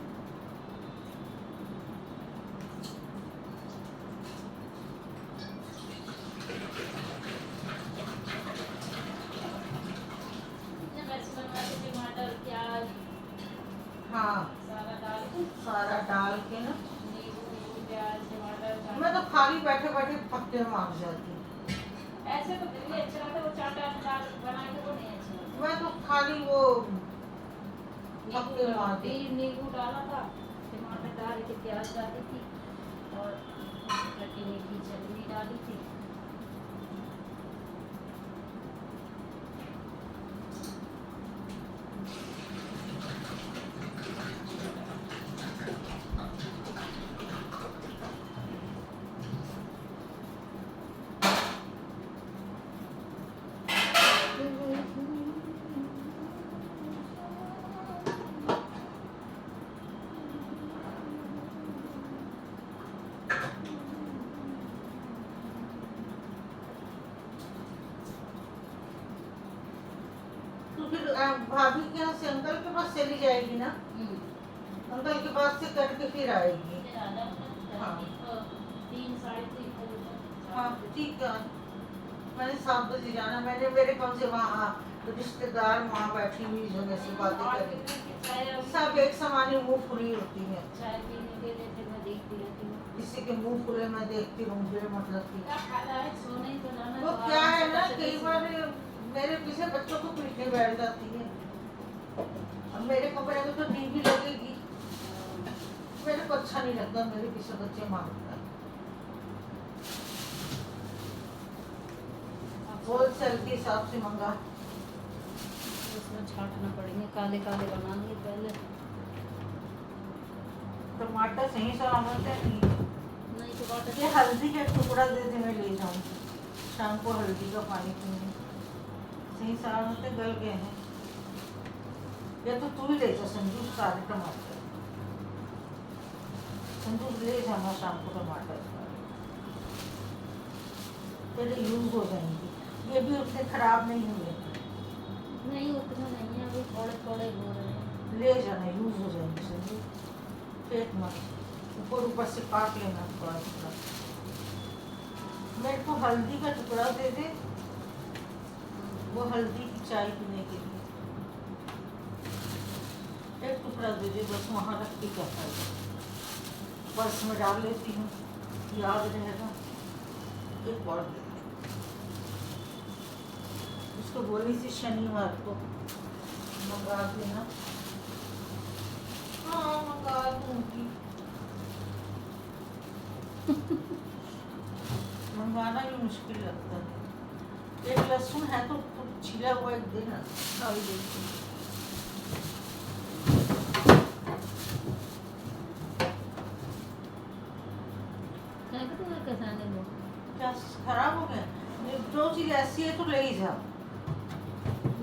इतने मिर्च बनवा के टमाटर प्याज हाँ सारा डाल के, सारा डाल के ना नींबू प्याज टमाटर मैं तो खाली बैठे बैठे पत्ते मार जाती हूँ। ऐसे तो फिर भी अच्छा लगता है, वो चाटा दाल बना के वो नहीं अच्छा लगता। मैं तो खाली वो पत्ते मारती नींबू डाला था, टमाटर डाल के प्याज डाली थी और खट्टी मीठी चटनी डाली थी। तो फिर भाभी के यहाँ से अंकल के पास चली जाएगी ना, अंकल के पास से करके फिर आएगी। हाँ। 3 साढ़े 3 बजे तक। हाँ ठीक है। मैंने 7 बजे जाना, मैंने मेरे कौन से वहाँ रिश्तेदार वहाँ बैठी हुई जगह से बातें करी, सब एक समान ही मुँह फुली होती है। चाय पीने के लिए फिर मैं देखती रहती हूँ। किसी के मुँह फुले मैं देखती रहूँ मतलब की क्या फायदा है, सोने ही तो जाना है, वो तो क्या आराम है से ना, बच्चे कई भी बार मेरे पीछे बच्चों को पीटने बैठ जाती है। अब मेरे कमरे में तो टीवी लगेगी, मेरे को अच्छा नहीं लगता मेरे पीछे बच्चे मारता है। होलसेल के हिसाब से मंगा। उसमें छांटना पड़ेंगे, काले काले बनाएंगे पहले। टमाटर सही सलामत है नहीं। नहीं तो बात ये हल्दी का टुकड़ा दे दे, मैं ले जाऊँ शाम को हल्दी का पानी पीने। सही सलामत है, गल गए हैं। या तो तू ही ले जा संजू सारे टमाटर, संजू ले जाना शाम को टमाटर, तेरे यूज हो जाएंगे। ये भी उतने खराब नहीं हुए, नहीं उतना नहीं है, अभी थोड़े थोड़े हो रहे हैं। ले जाना, यूज हो जाएंगे संजू। फेंक मत, ऊपर ऊपर से काट लेना थोड़ा थोड़ा। मेरे को हल्दी का टुकड़ा दे दे, वो हल्दी की चाय पीने के लिए एक टुकड़ा दे दे बस, वहाँ रख के क्या फायदा। पर्स में डाल लेती हूँ, याद रहेगा। एक और दे दे, उसको बोली थी शनिवार को मंगा देना। हाँ मंगा दूंगी। मंगाना भी मुश्किल लगता है। एक लहसुन है तो छिला हुआ एक देना, अभी देखती हूँ। क्या पता है कैसा नहीं वो। क्या खराब हो गया? जो चीज ऐसी है तो ले ही जा,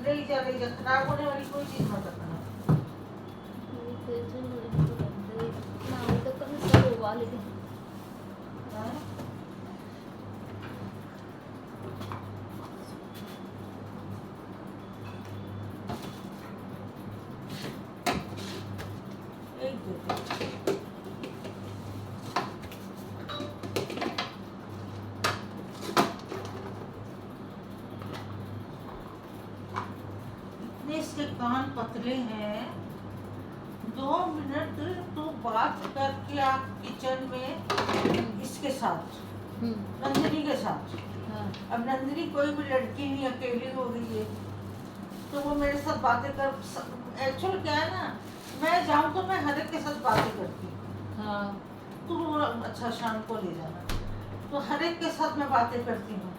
ले ही जा, ले ही जा। खराब होने वाली कोई चीज मत रखना। ना वो तो कभी सब उबाल के हाँ? एक दे दे। इतने इसके कान पतले हैं, 2 मिनट तो बात करके आप किचन में इसके साथ, नंदिनी के साथ। हाँ। अब नंदिनी कोई भी लड़की नहीं, अकेली हो गई है, तो वो मेरे साथ बातें कर। एक्चुअल क्या है ना, मैं जाऊँ तो मैं हर एक के साथ बातें करती हूँ। हाँ। तो वो अच्छा शाम को ले जाना, तो हर एक के साथ मैं बातें करती हूँ।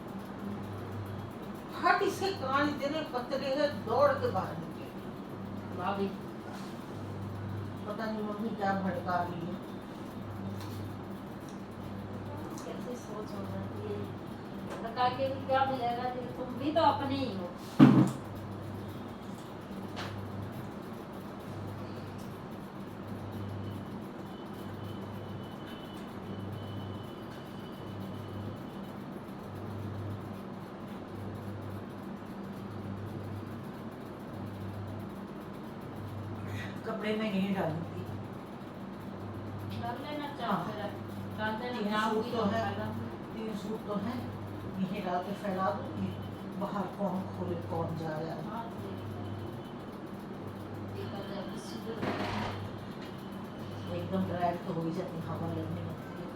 हट, इसके कान इतने पतले हैं, दौड़ के बाहर निकले। भाभी पता नहीं मम्मी क्या भड़का रही है। कैसे सोच हो जाती है, बता के भी क्या मिलेगा, तुम भी तो अपने ही हो। कपड़े में यही डालूंगी। डाल लेना हाँ। चाहो फिर डाल देना, 3 जाऊंगी सूट तो तो है, डाल दूंगी। 3 सूट तो है, यही डाल के फैला दूंगी, बाहर कौन खोले कौन जाए। हाँ, ये कल अभी सुबह एकदम ड्राई तो हो ही जाती, हवा लगने लगती है।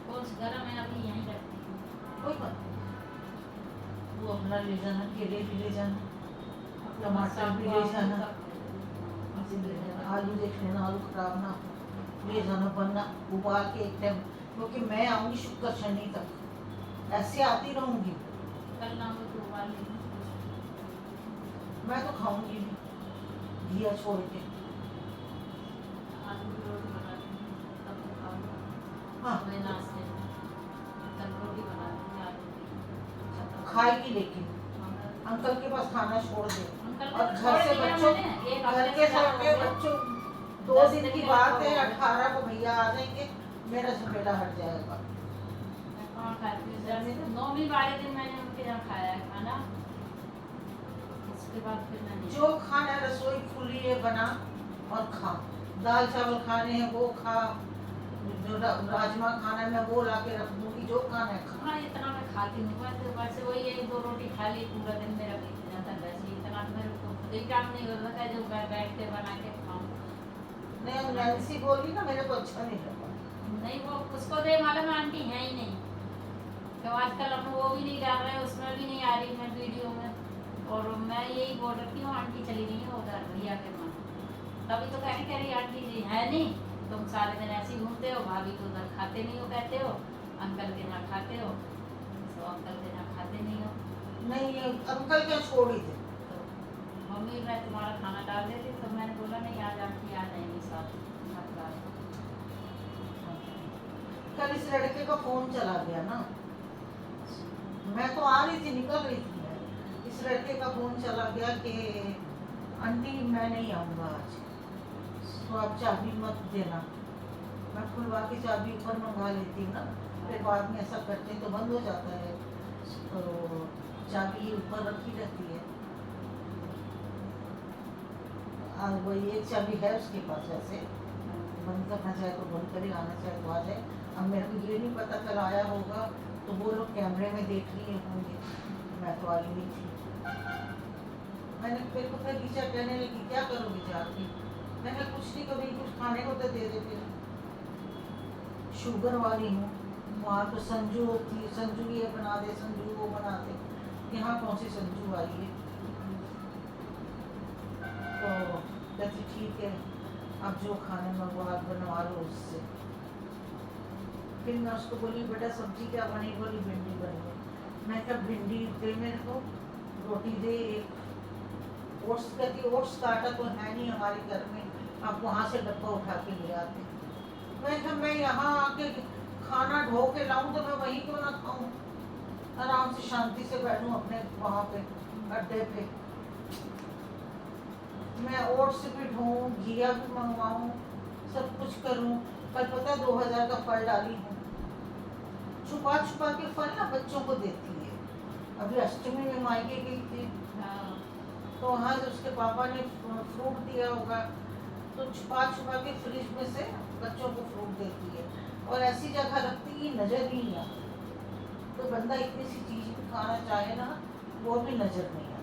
कौन सी गरम है अभी यहीं रखती हूँ। कोई बात नहीं, वो अपना ले जाना, केले भी ले जाना, टमाटर भी ले जाना, आलू देख लेना, आलू खराब ना हो, ले जाना, बनना उबाल के एक टाइम, क्योंकि मैं आऊँगी शुक्र शनि तक, ऐसे आती रहूँगी। कल ना हो तो उबाल लेंगे। मैं तो खाऊंगी नहीं घिया छोड़ के। आलू की रोटी बना दूंगी, तब तो खाऊंगा। हाँ सुबह नाश्ते में कल रोटी बना दूंगी आलू की। खाएगी, लेकिन हाँ, अंकल के पास खाना छोड़ दे। अंकल और को घर छोड़ से दिया बच्चों, मैंने, एक घर हफ्ते के से ज्यादा छोटे हो गया। बच्चों, 2 10 दिन दिन की के बात है, हो गया। 18 को भैया आ जाएंगे, मेरा झमेला हट जाएगा। मैं कहाँ खाती हूँ, जैसे 9वीं वाले दिन मैंने उनके यहाँ खाया है खाना, उसके बाद फिर मैंने जो खाना है रसोई खुली है, बना और खा। दाल चावल खाने हैं वो खा, जो राजमा खाना है मैं वो ला के रख दूंगी, जो खाना है खा। हाँ, इतना मैं खाती हूँ, बस वैसे वही 1-2 रोटी खा ली पूरा दिन मेरा बीत जाता है, वैसे इतना मेरे को खुद ही काम नहीं होता था जो मैं बैठ के बना के खाऊँ। नहीं, नैन्सी बोली ना, मेरे को अच्छा नहीं लगा। नहीं, वो उसको दे मालूम आंटी है ही नहीं, तो आजकल हम वो भी नहीं डाल रहे हैं, उसमें भी नहीं आ रही मैं वीडियो में, और मैं यही बोल रही हूँ आंटी चली गई है उधर भैया के मन, तभी तो कह रही आंटी जी है नहीं, तुम सारे दिन ऐसे ही घूमते हो, भाभी तो उधर खाते नहीं हो, कहते हो अंकल के यहाँ खाते हो, तो अंकल के यहाँ खाते नहीं हो, नहीं, ये अंकल क्या छोड़ ही दे। तो मम्मी मैं तुम्हारा खाना डाल देती, तो मैंने बोला नहीं आज आंटी आ जाएंगी साथ भात डाल। कल इस लड़के का फोन चला गया ना, मैं तो आ रही थी, निकल रही थी मैं, इस लड़के का फोन चला गया कि आंटी मैं नहीं आऊँगा आज, तो आप चाबी मत देना। मैं खुलवा के चाबी ऊपर मंगा लेती हूँ ना, फिर बाद में ऐसा करते हैं तो बंद हो जाता है, तो चाबी ऊपर रखी रहती है। वही एक चाबी है उसके पास, ऐसे बंद करना चाहे तो बंद करे, आना चाहे तो आ जाए। अब मेरे को ये नहीं पता कल आया होगा तो वो लोग कैमरे में देख लिए होंगे, मैं तो आई नहीं थी। मैंने मेरे को फिर टीचर कहने लगी क्या करोगे जाके, मैंने कुछ नहीं, कभी कुछ खाने को तो दे दे, फिर शुगर वाली हूँ, वहाँ तो संजू होती है, संजू ये बना दे, संजू वो बना दे, यहाँ कौन सी संजू आई है। तो कहती ठीक है, अब जो खाने में वो आप बनवा लो उससे। फिर मैं उसको बोली बेटा सब्जी क्या बनी, बोली भिंडी बनी। मैं कहा भिंडी दे मेरे को, रोटी दे एक। ओट्स कहती ओट्स काटा तो है नहीं हमारे घर में, आप वहाँ से डब्बा उठा के ले आते। मैं कहा मैं यहाँ आके खाना ढो के लाऊं तो मैं वहीं क्यों ना खाऊं, आराम से शांति से बैठूं अपने वहाँ पे अड्डे पे। मैं ओट्स भी ढोऊं, घिया भी मंगवाऊं, सब कुछ करूं। कल पता 2000 का फल डाली हूँ, छुपा छुपा के फल ना बच्चों को देती है। अभी अष्टमी में मायके गई थी, तो वहाँ से उसके पापा ने फ्रूट दिया होगा, तो छुपा छुपा के फ्रिज में से बच्चों को फ्रूट देती है, और ऐसी जगह रखती कि नजर ही नहीं आती। तो बंदा इतनी सी चीज भी खाना चाहे ना, वो भी नजर नहीं आती।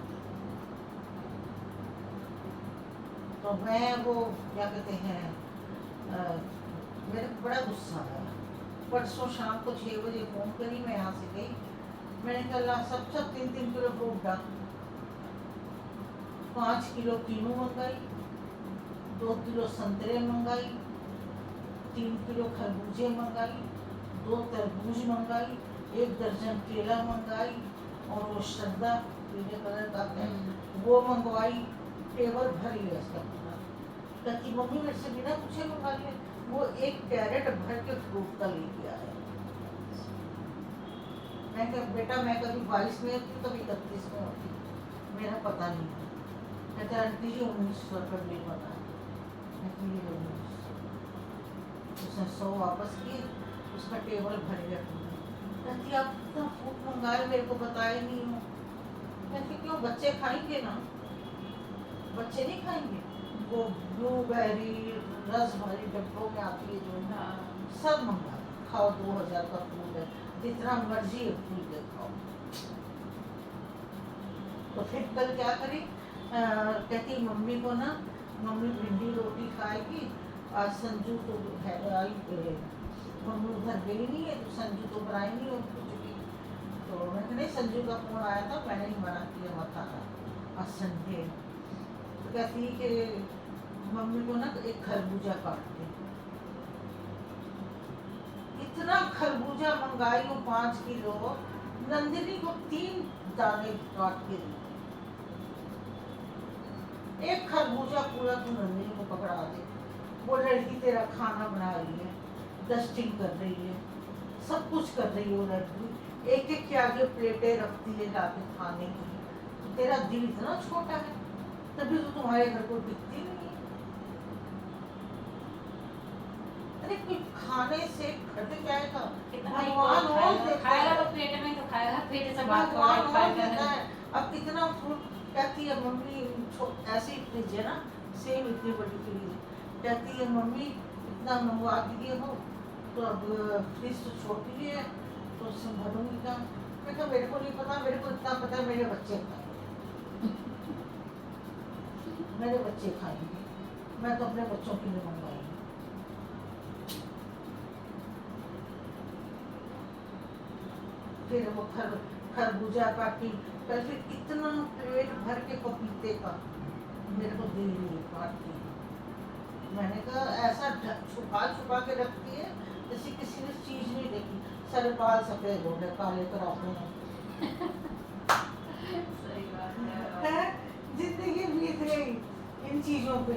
तो मैं वो क्या कहते हैं, मेरे को बड़ा गुस्सा आया। परसों शाम को 6 बजे फ़ोन करी, मैं यहाँ से गई, मैंने कहा सब 3-3 किलो फ्रूट डाल, 5 किलो कीनू मंगाई, 2 किलो संतरे मंगाई, 3 किलो खरबूजे मंगाई, 2 तरबूज मंगाई, 1 दर्जन केला मंगाई, और वो श्रद्धा पीले कलर का है वो मंगवाई। टेबल भर लिया इसका पूरा। कहती मम्मी मेरे से बिना पूछे मंगा लिया। वो एक कैरेट भर के फ्रूट का लेके आया। मैं कहा बेटा मैं कभी 22 में होती कभी 31 में होती, मेरा पता नहीं है। कहते आंटी जी 1900 रुपये बिल बना। मैं 1900, उसने 100 वापस किए, उसका टेबल भर गया पूरा। कहती आप इतना फूड मंगाए मेरे को बताया नहीं हो। कहती क्यों, बच्चे खाएंगे ना, बच्चे नहीं खाएंगे? वो ब्लूबेरी रस भरी डब्बों में आती है जो, हाँ सब मंगा खाओ, 2000 का फूल है, जितना मर्जी है फूल के खाओ। तो फिर कल क्या करी, कहती मम्मी को ना, मम्मी भिंडी रोटी खाएगी, आज संजू तो है आई, मम्मी उधर गई नहीं है तो संजू तो बनाई नहीं हो कुछ भी। तो मैंने नहीं, संजू का फोन आया था, मैंने ही मना किया मत आना, आज संडे। तो कहती कि मम्मी को ना एक खरबूजा काट दे। इतना खरबूजा मंगाई हूँ 5 किलो, नंदिनी को 3 दाने काट के दी। एक खरबूजा पूरा तू नंदिनी को पकड़ा दे। वो लड़की तेरा खाना बना रही है, डस्टिंग कर रही है, सब कुछ कर रही है वो लड़की, एक एक के आगे प्लेटें रखती है लाके खाने की। तो तेरा दिल इतना छोटा है, तभी तो तुम्हारे घर को टिकती नहीं है। अरे कुछ खाने से घट जाएगा, भगवान और देता खाएगा है, तो पेट में तो खाएगा, पेट से बात भगवान और देता करेगा। है। अब कितना फ्रूट, कहती है मम्मी ऐसी फ्रिज है ना, सेम इतनी बड़ी फ्रिज है, कहती है मम्मी इतना मंगवा दिए हो तो अब फ्रिज तो छोटी है तो उसमें भरूंगी क्या? मैं कहा मेरे को नहीं पता, मेरे को इतना पता है मेरे बच्चे खाएंगे, मेरे बच्चे खाएंगे, मैं तो अपने बच्चों के लिए मंगवाई। फिर वो खरबूजा काटी, कल फिर इतना पेट भर के पपीते का मेरे को दे रही काटती। मैंने कहा ऐसा छुपा छुपा के रखती है जैसे किसी ने चीज नहीं देखी। सारे बाल सफेद हो गए, काले कराते हैं। सही बात है। जिंदगी बीत गई इन चीजों पे।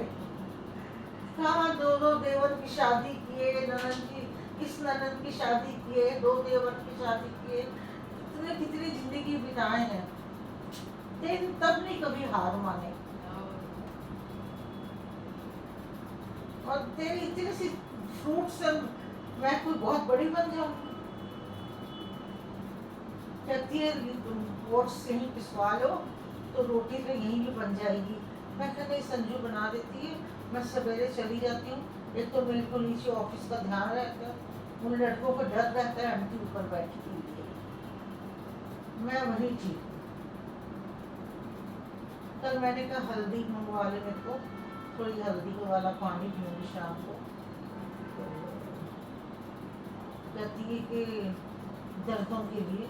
कहाँ 2 देवर की शादी किए, ननद की, इस ननद की शादी किए, 2 देवर की शादी किए, इतने कितनी जिंदगी बिताए हैं, लेकिन तब नहीं कभी हार माने। और तेरी इतनी सी फ्रूट से मैं कोई बहुत बड़ी बन जाऊंगी। कहती है ओट्स से ही पिसवा लो तो रोटी तो यहीं भी बन जाएगी। मैं कहती नहीं, संजू बना देती है, मैं सवेरे चली जाती हूँ। एक तो मेरे को नीचे ऑफिस का ध्यान रहता है, उन लड़कों को डर रहता है आंटी ऊपर बैठी हुई है, मैं वहीं थी। कल मैंने कहा हल्दी मंगवा ले मेरे को, थोड़ी हल्दी वाला पानी पीऊंगी शाम को। तो कहती है कि दर्दों के लिए,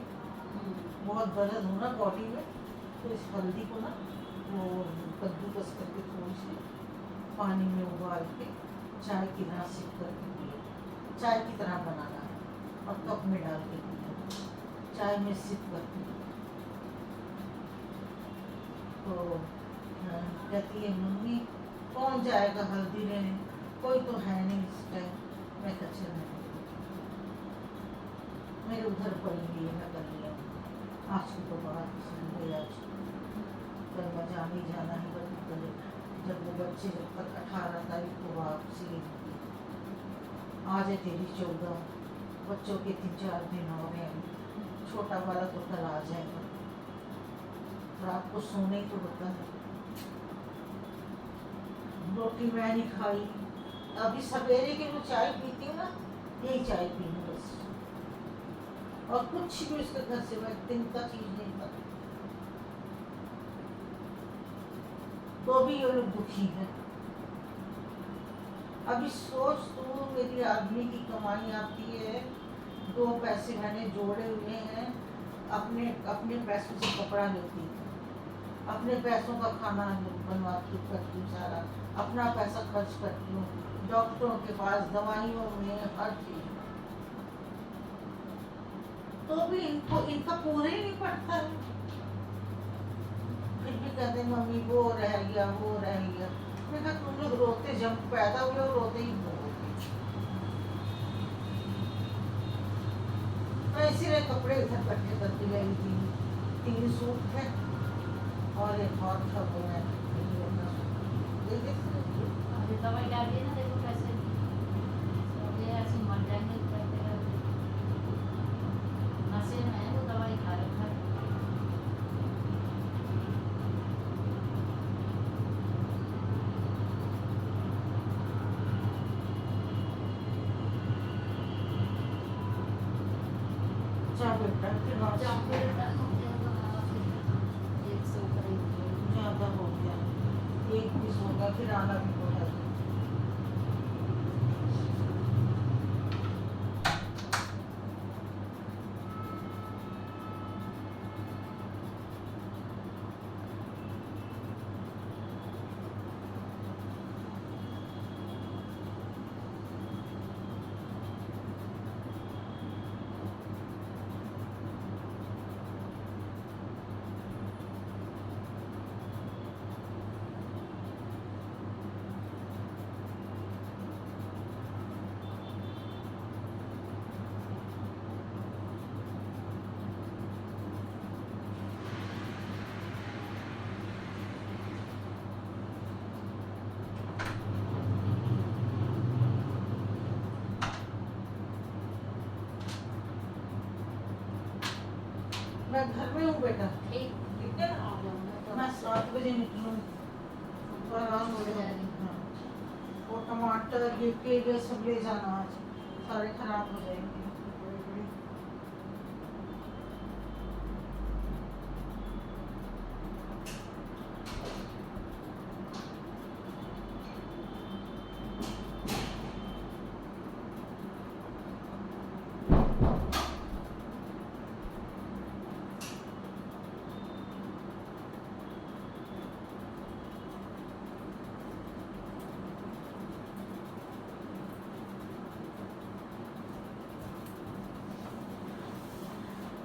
बहुत दर्द हो ना बॉडी में, तो इस हल्दी को ना वो कद्दूकस करके थोड़ी सी पानी में उबाल के चाय की तरह सिप करके पिए, चाय की तरह बनाना है और कप में डाल के पिए, चाय में सिप करके। तो कहती है मम्मी कौन जाएगा हल्दी लेने, कोई तो है नहीं इस टाइम। मैं कच्चे नहीं, मेरे उधर पड़ी है, मैं कर लिया आज की तो बात सुन। आज कल मजा नहीं जाना है, कल जब वो बच्चे जब तक 18 तारीख को वापसी, आज है तेरी 14, बच्चों के 3-4 दिन हो रहे हैं, छोटा वाला तो कल आ जाएगा। रात को सोने ही तो होता है। रोटी मैं नहीं खाई, अभी सवेरे की वो चाय पीती हूँ ना, यही चाय पी हूँ बस, और कुछ भी उसके घर से मैं दिन का चीज नहीं खाती। तो भी ये लोग दुखी है। अभी सोच तू, मेरी आदमी की कमाई आती है, 2 पैसे मैंने जोड़े हुए हैं, अपने अपने पैसों से कपड़ा लेती हूँ, अपने पैसों का खाना बनवाती करती हूँ, सारा अपना पैसा खर्च करती हूँ, डॉक्टरों के पास, दवाइयों में, हर चीज। तो भी इनको इनका पूरे ही नहीं पड़ता है। फिर भी कहते मम्मी वो रह गया, वो रह गया। मैं कहा तुम लोग रोते जब पैदा हुए हो, रोते ही होगे। मैं इसीलिए कपड़े इधर इकट्ठे करती गई थी, 3 सूट थे और एक और था, वो मैं दवाई डालिए ना, देखो कैसे ऐसे मर जाएंगे, जा बेटा फिर आप जहाँ पे रहता हो गया वहाँ फिर 100 करीब ज़्यादा हो गया, 1 20 होगा फिर आना भी पड़ा। मैं घर में हूँ बेटा, ठीक ठीक है ना? आ जाऊंगा तो मैं 7 बजे निकलूँ तो आराम हो जाएगी। हाँ, और टमाटर ये सब ले जाना, आज सारे खराब हो जाएंगे।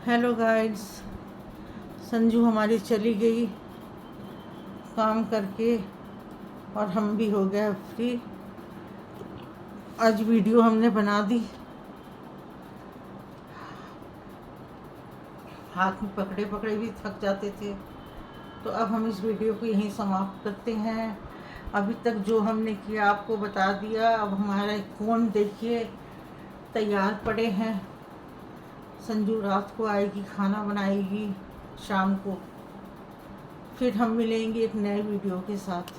हेलो गाइड्स, संजू हमारी चली गई काम करके और हम भी हो गए फ्री। आज वीडियो हमने बना दी, हाथ में पकड़े पकड़े भी थक जाते थे, तो अब हम इस वीडियो को यहीं समाप्त करते हैं। अभी तक जो हमने किया आपको बता दिया। अब हमारा फ़ोन देखिए तैयार पड़े हैं, संजू रात को आएगी, खाना बनाएगी शाम को, फिर हम मिलेंगे एक नए वीडियो के साथ।